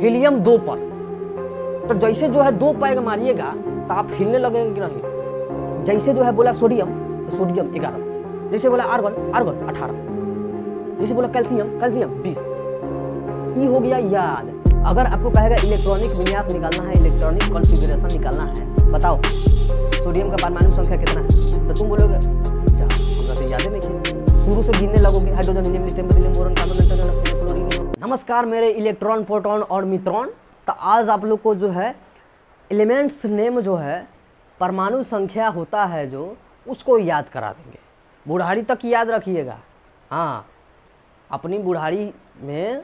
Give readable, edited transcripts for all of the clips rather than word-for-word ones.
Helium 2 पर। तो जैसे जो है 2 पैग मारिएगा तो आप हिलने लगेंगे कि नहीं। जैसे जो है बोला सोडियम तो सोडियम 11, जैसे बोला आर्गन आर्गन 18, जैसे बोला कैल्शियम कैल्शियम 20। ये हो गया याद। अगर आपको कहेगा इलेक्ट्रॉनिक विन्यास निकालना है, इलेक्ट्रॉनिक कॉन्फ़िगरेशन निकालना है, बताओ सोडियम का परमाणु संख्या कितना है, तो तुम बोलोगे हमरा तो याद नहीं है, शुरू से गिनने लगोगे hydrogen helium lithium beryllium boron carbon nitrogen chlorine. नमस्कार मेरे इलेक्ट्रॉन प्रोटॉन और न्यूट्रॉन। तो आज आप लोग को जो है एलिमेंट्स नेम जो है परमाणु संख्या होता है जो उसको याद करा देंगे। बुढ़ारी तक याद रखिएगा। हाँ, अपनी बुढ़ारी में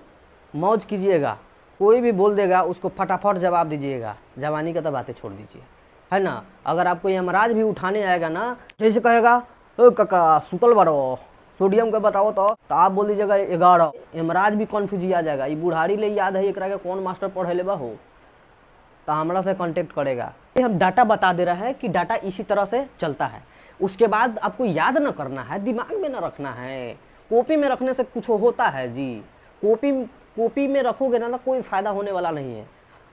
मौज कीजिएगा। कोई भी बोल देगा उसको फटाफट जवाब दीजिएगा। जवानी का तो बातें छोड़ दीजिए, है ना। अगर आपको यमराज भी उठाने आएगा ना, जैसे कहेगा ओ काका सुतल बारो सोडियम का बताओ तो आप बोल दीजिएगा 11। यमराज भी कन्फ्यूज आ जाएगा। ये बुढ़ारी ले याद है एक कौन मास्टर पढ़े बा हो, तो हमारा से कांटेक्ट करेगा। हम डाटा बता दे रहे हैं कि डाटा इसी तरह से चलता है। उसके बाद आपको याद न करना है, दिमाग में न रखना है। कॉपी में रखने से कुछ होता है जी। कॉपी में रखोगे ना कोई फायदा होने वाला नहीं है।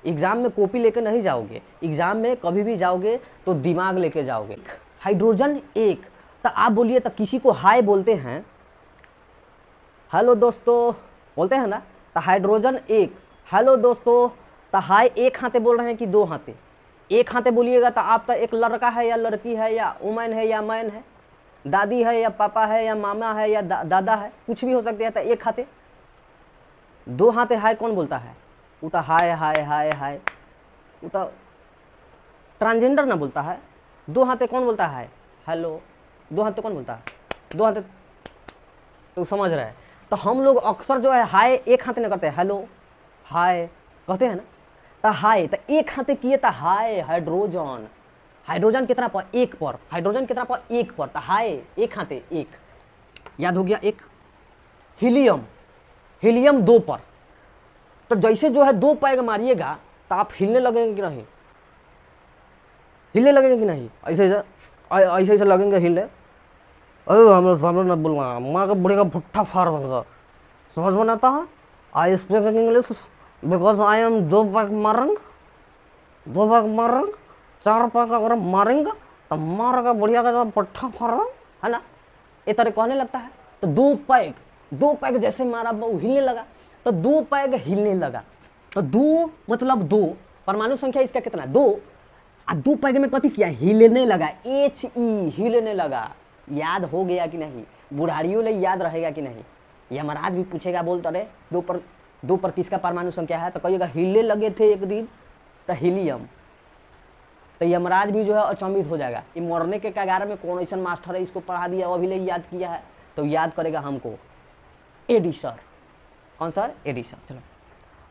एग्जाम में कॉपी लेके नहीं जाओगे, एग्जाम में कभी भी जाओगे तो दिमाग लेके जाओगे। हाइड्रोजन 1, तो आप बोलिए तो किसी को हाय बोलते हैं, हेलो दोस्तों बोलते हैं ना, तो हाइड्रोजन 1 हेलो दोस्तों। तो हाय एक हाथे बोल रहे हैं कि 2 हाथे। एक हाथे बोलिएगा तो आप तो एक लड़का है या लड़की है या वुमेन है या मैन है, दादी है या पापा है या मामा है या दादा है, कुछ भी हो सकता है। तो एक हाथे। 2 हाथे हाय कौन बोलता है, वो तो हाय हाय हाय हाय, वो तो ट्रांसजेंडर ना बोलता है। 2 हाथे कौन बोलता है हेलो, 2 हाथे कौन बोलता है, 2 हाथे तो समझ रहे हैं। तो हम लोग अक्सर जो है हाय एक हाथे ना करते हैं, हेलो हाय कहते हैं ना। तो हाय तो एक हाथे किए तो हाय हाइड्रोजन। हाइड्रोजन कितना पर 1 पर, हाइड्रोजन कितना पर 1 पर, तो हाय एक हाथे 1, याद हो गया। एक हीलियम, हीलियम 2 पर। तो जैसे जो है 2 पैग मारिएगा तो आप हिलने लगेंगे कि नहीं, हिलने लगेंगे कि नहीं, ऐसे ऐसे लगेंगे हिलने। अरे हमें सामने न बोलना, माँ का बुढ़े का भुट्टा फाड़ दूंगा। समझ में आता है। I speak English because I am 2 peg मारेंगे, 2 पैग मारेंगे, 4 पैग अगर मारेंगे तो मार का बढ़िया का भुट्टा फाड़ है ना, ये तरह कहने लगता है। तो 2 पैग जैसे मारा वो हिलने लगा, तो 2 पैग हिलने लगा। तो 2 मतलब 2, परमाणु संख्या इसका कितना 2। 2 पैग में कथी किया, हिलने लगा, HE हिलने लगा। याद हो गया कि नहीं, बुढ़ारियों ले याद रहेगा कि नहीं। यमराज भी पूछेगा बोल तो रे 2 पर किसका परमाणु संख्या है, तो कहिएगा हिलने लगे थे एक दिन, तो हीलियम। तो यमराज भी जो है अचंभित हो जाएगा, ये मरने के कगार में कौन ऐसा मास्टर है इसको पढ़ा दिया अभी ले याद किया है। तो याद करेगा हमको एडी सर। कौन सर, एडी सर। चलो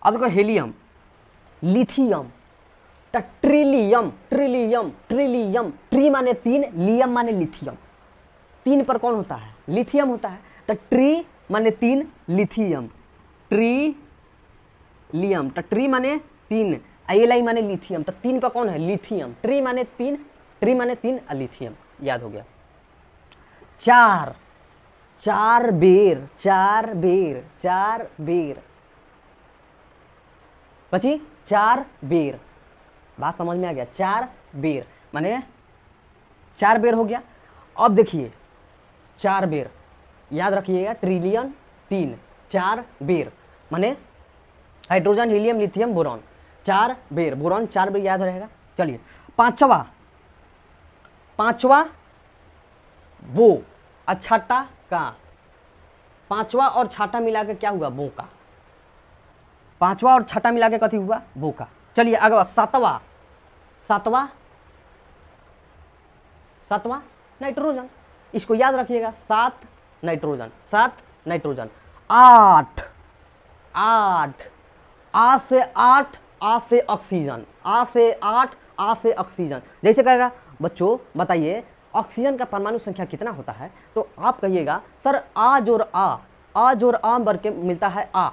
अब देखो helium, lithium, Trillium, Trillium, Trillium, tree माने 3, लियम माने लिथियम। 3 पर कौन होता है, लिथियम होता है। तो ट्री माने 3, लिथियम, ट्री लियम। तो ट्री माने 3, आई माने लिथियम। तो 3 पर कौन है, लिथियम। ट्री माने 3, ट्री माने 3 और लिथियम, याद हो गया। 4 बेर, 4 बेर, 4 बेर बची, 4 बेर। बात समझ में आ गया, 4 बेर माने 4 बेर हो गया। अब देखिए 4 बेर याद रखिएगा, ट्रिलियन 3, 4 बेर माने हाइड्रोजन हीलियम लिथियम बोरॉन 4 बेर, बोरॉन 4 बेर याद रहेगा। चलिए पांचवा वो और छठा का, पांचवा और छठा मिला के क्या हुआ, बो का। पांचवा और छठा मिला के कथी हुआ, बो का। चलिए आगे सातवां नाइट्रोजन, इसको याद रखिएगा। 7 नाइट्रोजन, 7 नाइट्रोजन। 8 आ से 8, आ से ऑक्सीजन, आ से 8, आ से ऑक्सीजन। जैसे कहेगा बच्चों बताइए ऑक्सीजन का परमाणु संख्या कितना होता है, तो आप कहिएगा सर आ जोड़ आ बढ़ के मिलता है आ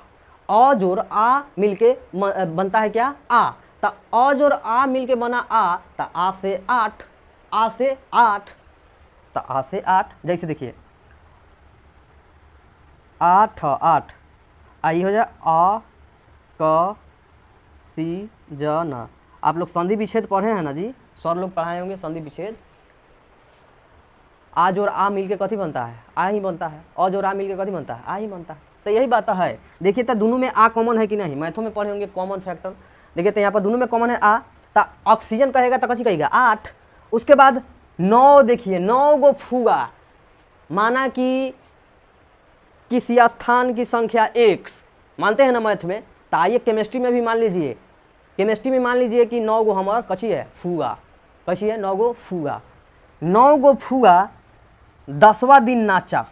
जोड़ आ मिलके बनता है क्या, आ। तो आ जोड़ आ मिलके बना आ, तो आ से 8, आ से 8, तो आ से 8। जैसे देखिए 8 8 आई हो जाए आ क ऑक्सीजन। आप लोग संधि विच्छेद पढ़े हैं ना जी, सर लोग पढ़ाए होंगे संधि विच्छेद। आज और आ मिलके कथी बनता है? आ ही बनता है। आज और आ मिलके कथी बनता है? आ ही बनता है। तो यही बात है। देखिए तो दोनों में आ कॉमन है कि नहीं, मैथों में पढ़े होंगे कॉमन फैक्टर। देखिए तो यहाँ पर दोनों में कॉमन है आ, तो ऑक्सीजन कहेगा तो कथी कहेगा? 8। उसके बाद 9, देखिए 9 गो फुगा, माना कि किसी स्थान की संख्या x मानते हैं ना मैथ में, तो आइए केमिस्ट्री में भी मान लीजिए, केमिस्ट्री में मान लीजिए कि 9 गो हमारा कची है? फुगा। कची है? 9 गो फुगा। 9 गो फुगा 10वां दिन नाचा।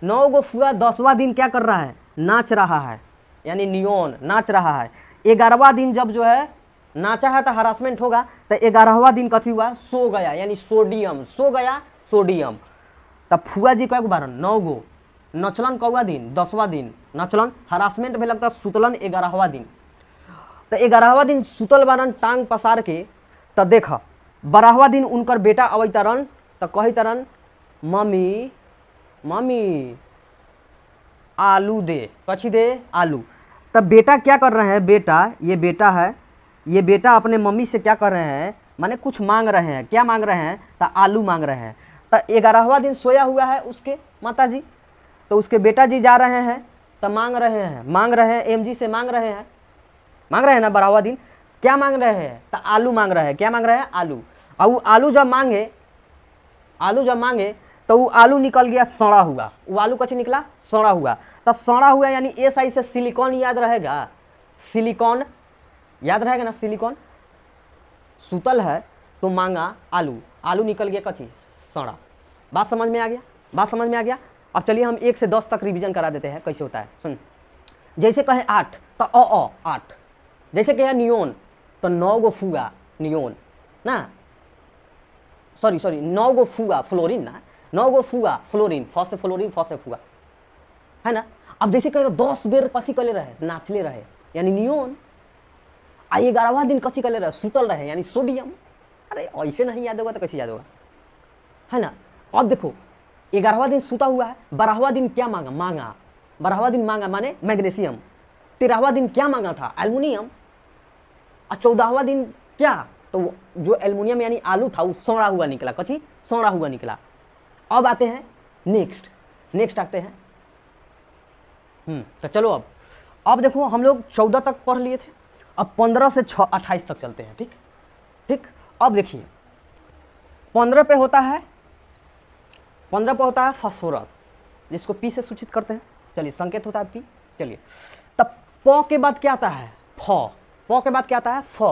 9 गो फुगा 10वां दिन क्या कर रहा है? नाच रहा है, यानी नियोन नाच रहा है। 11वां दिन जब जो है नाचा है तो हरासमेंट होगा, तो 11वां दिन कथी हुआ? सो गया, यानी सोडियम। सो गया सोडियम। तब फुआ जी कय गो बारन? 9 गो। नचलन कौवा दिन? 10वां दिन नचलन। हरासमेंट में लगता सुतलन 11वां दिन। तो 11वां दिन सुतल बारन टांग पसार के। तो देख 12वां दिन उनकर बेटा अवैतरन, तो कही तरन मम्मी मम्मी आलू दे। कछी दे? आलू। तब बेटा क्या कर रहे हैं? बेटा, ये बेटा है, ये बेटा अपने मम्मी से क्या कर रहे हैं? माने कुछ मांग रहे हैं। क्या मांग रहे हैं? तो आलू मांग रहे हैं। तो 11वां दिन सोया हुआ है उसके माता जी, तो उसके बेटा जी जा रहे हैं तो मांग रहे हैं एमजी से मांग रहे हैं ना 12वां दिन। क्या मांग रहे हैं? तो आलू मांग रहे हैं। क्या मांग रहे हैं? आलू। और वो आलू जब मांगे तो वो आलू निकल गया सड़ा हुआ। वो आलू कच्ची निकला? सड़ा हुआ। तो सड़ा हुआ यानी एस आई से सिलिकॉन याद रहेगा? सिलिकॉन याद रहेगा ना? सिलिकॉन। सुतल है तो मांगा आलू, आलू निकल गया कच्ची सड़ा। बात समझ में आ गया? बात समझ में आ गया। अब चलिए हम 1 से 10 तक रिवीजन करा देते हैं कैसे होता है। सुन, जैसे कहे 8 तो 8। जैसे कहे नियोन तो 9 गो फुगा नियोन ना, सॉरी 9 गो फुगा फ्लोरीन ना, 9 गो फुगा फ्लोरीन। फ से फ्लोरीन, फ से फुगा, है ना। अब जैसे कहे 10 बेर कथी कले रहे? नाचले रहे, यानी नियोन। आ 11वां दिन कथी कले रहे? सुतल रहे, यानी सोडियम। अरे ऐसे नहीं याद होगा तो कैसे याद होगा, है ना। अब देखो 11वां दिन सुता हुआ है, 12वां दिन क्या मांगा? 12वां दिन मांगा माने मैग्नीशियम। 13वां दिन क्या मांगा था? एल्युमिनियम। और 14वां दिन क्या? तो जो एल्युमिनियम यानी आलू था वो सड़ा हुआ निकला। कची? सड़ा हुआ निकला। अब आते हैं नेक्स्ट आते हैं। तो चलो अब देखो हम लोग 14 तक पढ़ लिए थे, अब 15 से 28 तक चलते हैं। ठीक। अब देखिए 15 पे होता है फास्फोरस, जिसको पी से सूचित करते हैं। चलिए संकेत होता है पी। चलिए तब प के बाद क्या आता है? फ। प के बाद क्या आता है? फ।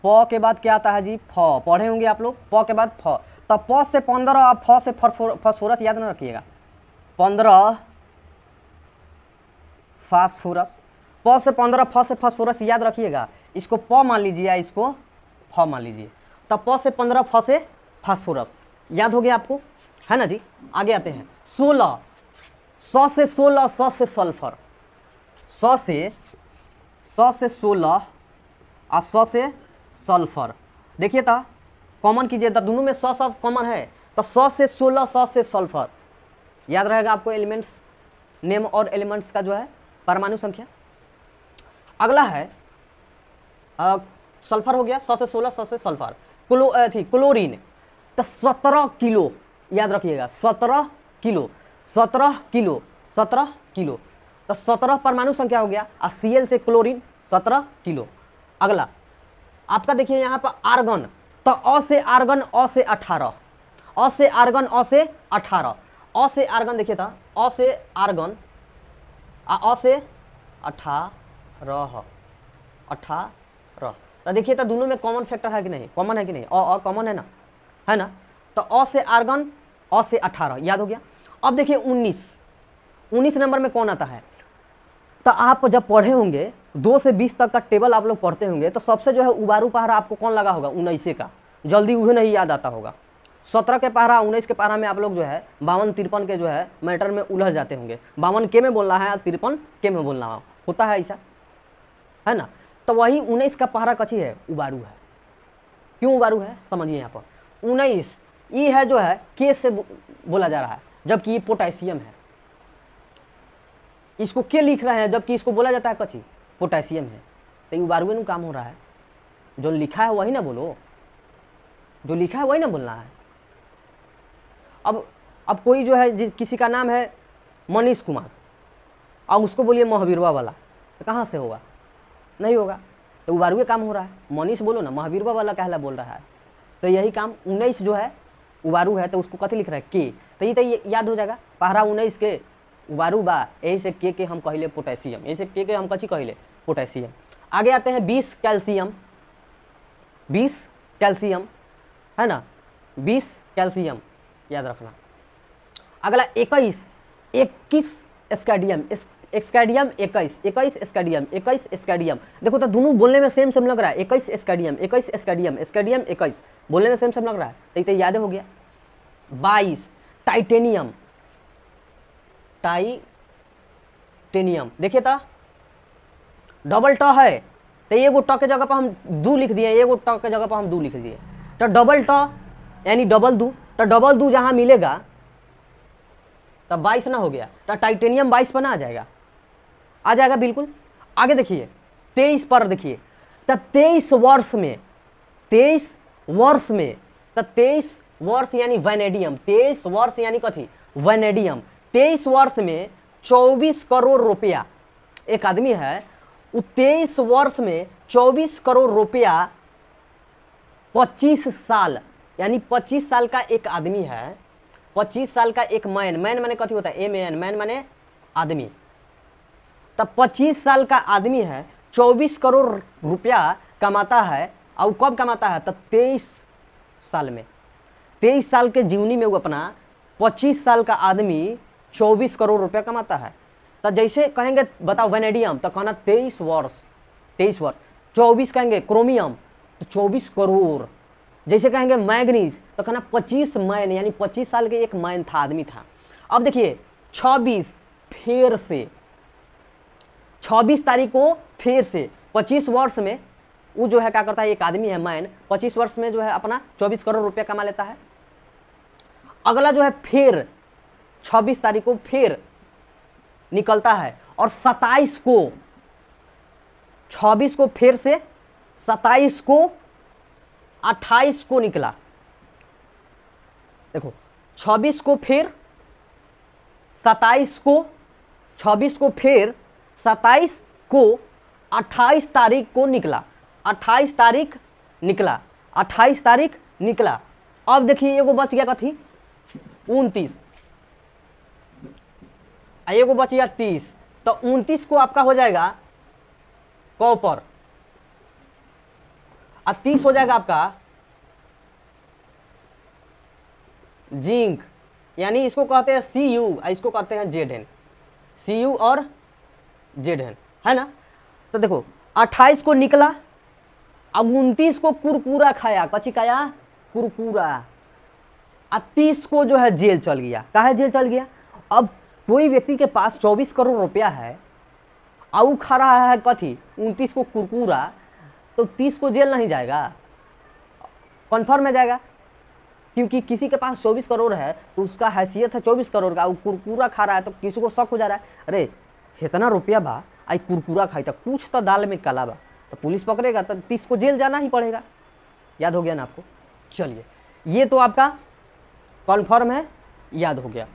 प के बाद क्या आता है जी? फ। पढ़े होंगे आप लोग। प के बाद फ। तब प से 15 और फ से फास्फोरस याद ना रखिएगा। 15 फास्फोरस, प से 15 फ से फास्फोरस याद रखिएगा। इसको प मान लीजिए या इसको फ मान लीजिए। तब प से 15 फ से फास्फोरस याद हो गया आपको, है ना जी। आगे आते हैं 16, 100 से 16, 100 से सल्फर। 100 से 16 और 100 से सल्फर। देखिए तो कॉमन कीजिए, तो दोनों में 100 कॉमन है, तो 100 से 16, 100 से सल्फर याद रहेगा आपको। एलिमेंट्स नेम और एलिमेंट्स का जो है परमाणु संख्या। अगला है सल्फर हो गया 100 से 16, 100 से सल्फर। क्लोरीन तो 17 किलो याद रखिएगा। 17 किलो तो 17 परमाणु संख्या हो गया। और Cl से क्लोरीन 17 किलो। अगला आपका देखिए यहाँ पर आर्गन, तो अ से आर्गन, अ से 18, अ से आर्गन, अ से 18, अ से आर्गन देखिए था, अ से आर्गन, अ से 18। तो देखिए तो दोनों में कॉमन फैक्टर है कि नहीं? कॉमन है कि नहीं? अ कॉमन है ना। तो अ से आर्गन, अ से 18 याद हो गया। अब देखिए 19 नंबर में कौन आता है? तो आप जब पढ़े होंगे 2 से 20 तक का टेबल आप लोग पढ़ते होंगे, तो सबसे जो है उबारू पहरा आपको कौन लगा होगा? 19 का। जल्दी उन्हें नहीं याद आता होगा। 17 के पहरा, 19 के पहरा में आप लोग जो है 52-53 के जो है मैटर में उलझ जाते होंगे। 52 के में बोलना है और 53 के में बोलना होता है, ऐसा है ना। तो वही 19 का पहरा कची है? उबारू है। क्यों उबारू है समझिए। यहाँ पर 19 ये है जो है के से बोला जा रहा है, जबकि ये पोटेशियम है। इसको के लिख रहे हैं, जबकि इसको बोला जाता है कची? पोटेशियम है। तो उबारुए में काम हो रहा है। जो लिखा है वही ना बोलो, जो लिखा है वही ना बोलना है। अब कोई जो है किसी का नाम है मनीष कुमार और उसको बोलिए महावीरवा वाला, तो कहाँ से होगा? नहीं होगा। तो उबारुए काम हो रहा है। मनीष बोलो ना, महावीरवा वाला कहला बोल रहा है। तो यही काम 19 जो है उबारू है, तो उसको कथी लिख रहा है? के। तो ये याद हो जाएगा, पहरा 19 के उबारू बा, यही से के हम कहले पोटेशियम, यही से के हम कथी कहले? पोटेशियम। आगे आते हैं 20 कैल्शियम, 20 कैल्शियम है ना, 20 कैल्शियम याद रखना। अगला 21 स्कैडियम, स्कैडियम 21 स्कैडियम, 21 स्कैडियम। देखो तो दोनों बोलने में सेम लग रहा है, 21 स्कैडियम, 21 स्कैडियम, स्कैडियम 21 बोलने में सेम लग रहा है, तो याद हो गया। 22 टाइटेनियम, टाइटेनियम। देखिए तो डबल ट है, तो एगो ट के जगह पर हम दू लिख दिए, एगो ट के जगह पर हम दू लिख दिए, तो डबल ट यानी डबल दू, तो डबल दू जहां मिलेगा तब 22 ना हो गया, तो टाइटेनियम 22 पर ना आ जाएगा? आ जाएगा बिल्कुल। आगे देखिए 23 पर देखिए, तो 23 वर्ष में, 23 वर्ष में, तो 23 वर्ष यानी वैनेडियम, 23 वर्ष यानी कथी? वैनेडियम। 23 वर्ष में 24 करोड़ रुपया, एक आदमी है वो 23 वर्ष में 24 करोड़ रुपया 25 साल यानी 25 साल का एक आदमी है, 25 साल का एक मैन माने कथी होता है? एमएन, मैन माने आदमी। तब 25 साल का आदमी है, 24 करोड़ रुपया कमाता है, और कब कमाता है? तब 23 साल में, 23 साल के जीवनी में वो अपना 25 साल का आदमी 24 करोड़ रुपया कमाता है। तो जैसे कहेंगे बताओ वैनेडियम, तो कहना 23 वर्ष, 23 वर्ष। 24 कहेंगे क्रोमियम, तो 24 करोड़। जैसे कहेंगे मैग्नीज, तो कहना 25 मैन यानी 25 साल के एक मैन था, आदमी था। अब देखिए 26 फिर से, 26 तारीख को फिर से 25 वर्ष में वो जो है क्या करता है? एक आदमी है मैन, 25 वर्ष में जो है अपना 24 करोड़ रुपया कमा लेता है। अगला जो है फिर 26 तारीख को फिर निकलता है, और 27 को, 26 को फिर से, 27 को, 28 को निकला। देखो 26 को फिर 27 को, 26 को फिर 27 को 28 तारीख को निकला, 28 तारीख निकला, 28 तारीख निकला। अब देखिए एगो बच गया कथी? 29, एगो बच गया 30, तो 29 को आपका हो जाएगा कॉपर, और 30 हो जाएगा आपका जिंक, यानी इसको कहते हैं Cu, इसको कहते हैं Zn, Cu और Zn, है ना। तो देखो 28 को निकला, अब 29 को कुरकुरा खाया, कच्ची खाया? कुरकुरा। और 30 को जो है जेल चल गया। कहा जेल चल गया? अब कोई व्यक्ति के पास 24 करोड़ रुपया है, और खा रहा है कथी? 29 को कुरकुरा, तो 30 को जेल नहीं जाएगा? कन्फर्म है जाएगा, क्योंकि किसी के पास 24 करोड़ है तो उसका हैसियत है 24 करोड़ का, वो कुरकुरा खा रहा है, तो किसी को शक हो जा रहा है, अरे इतना रुपया बा, आई कुरकुरा खाई, तो कुछ तो दाल में काला बा, तो पुलिस पकड़ेगा, तो 30 को जेल जाना ही पड़ेगा। याद हो गया ना आपको? चलिए, ये तो आपका कन्फर्म है, याद हो गया।